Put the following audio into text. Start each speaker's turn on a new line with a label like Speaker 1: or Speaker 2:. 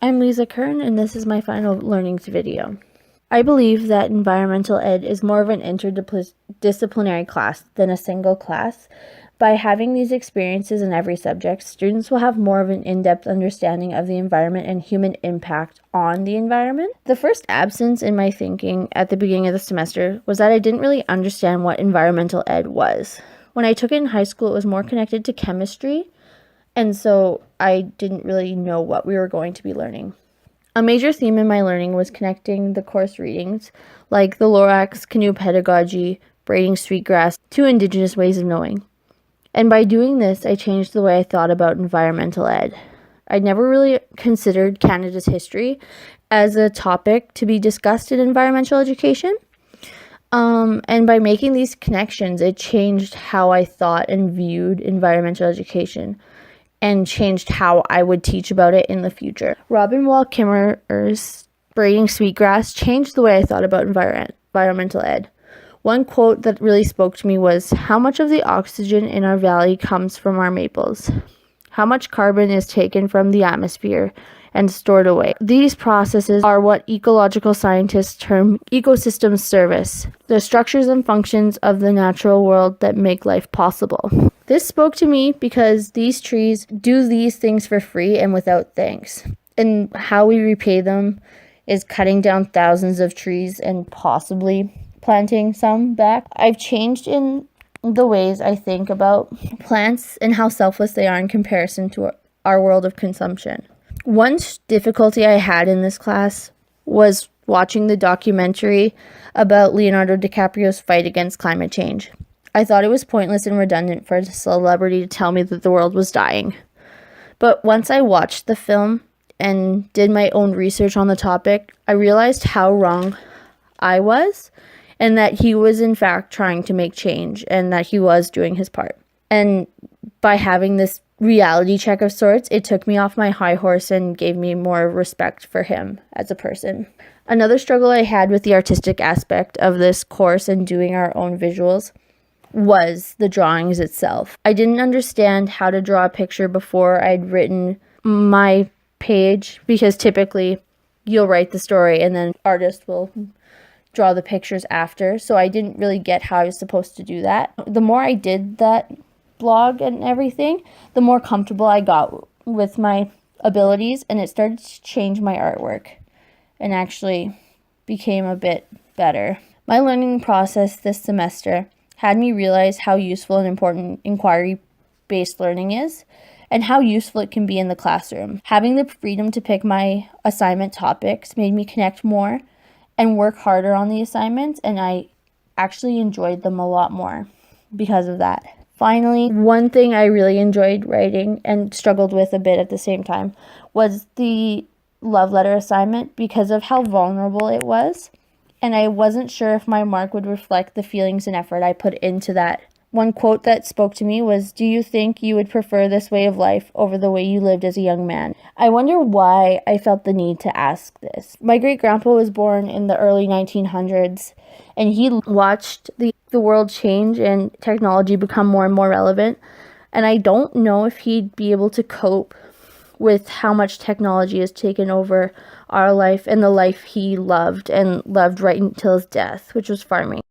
Speaker 1: I'm Leeza Currin, and this is my final learnings video. I believe that environmental ed is more of an interdisciplinary class than a single class. By having these experiences in every subject, students will have more of an in-depth understanding of the environment and human impact on the environment. The first absence in my thinking at the beginning of the semester was that I didn't really understand what environmental ed was. When I took it in high school, it was more connected to chemistry, and so I didn't really know what we were going to be learning. A major theme in my learning was connecting the course readings, like the Lorax, Canoe Pedagogy, Braiding Sweetgrass, to Indigenous ways of knowing. And by doing this, I changed the way I thought about environmental ed. I never really considered Canada's history as a topic to be discussed in environmental education. And by making these connections, it changed how I thought and viewed environmental education, and changed how I would teach about it in the future. Robin Wall Kimmerer's Braiding Sweetgrass changed the way I thought about environmental ed. One quote that really spoke to me was, "How much of the oxygen in our valley comes from our maples? How much carbon is taken from the atmosphere and stored away?" These processes are what ecological scientists term ecosystem service, the structures and functions of the natural world that make life possible. This spoke to me because these trees do these things for free and without thanks. And how we repay them is cutting down thousands of trees and possibly planting some back. I've changed in the ways I think about plants and how selfless they are in comparison to our world of consumption. One difficulty I had in this class was watching the documentary about Leonardo DiCaprio's fight against climate change. I thought it was pointless and redundant for a celebrity to tell me that the world was dying. But once I watched the film and did my own research on the topic, I realized how wrong I was, and that he was in fact trying to make change, and that he was doing his part. And by having this reality check of sorts, it took me off my high horse and gave me more respect for him as a person. Another struggle I had with the artistic aspect of this course and doing our own visuals was the drawings itself. I didn't understand how to draw a picture before I'd written my page, because typically you'll write the story and then artist will draw the pictures after. So I didn't really get how I was supposed to do that. The more I did that blog and everything, the more comfortable I got with my abilities, and it started to change my artwork and actually became a bit better. My learning process this semester had me realize how useful and important inquiry-based learning is, and how useful it can be in the classroom. Having the freedom to pick my assignment topics made me connect more and work harder on the assignments, and I actually enjoyed them a lot more because of that. Finally, one thing I really enjoyed writing and struggled with a bit at the same time was the love letter assignment, because of how vulnerable it was. And I wasn't sure if my mark would reflect the feelings and effort I put into that. One quote that spoke to me was, "Do you think you would prefer this way of life over the way you lived as a young man?" I wonder why I felt the need to ask this. My great-grandpa was born in the early 1900s, and he watched the world change and technology become more and more relevant. And I don't know if he'd be able to cope with how much technology has taken over our life and the life he loved, and loved right until his death, which was farming.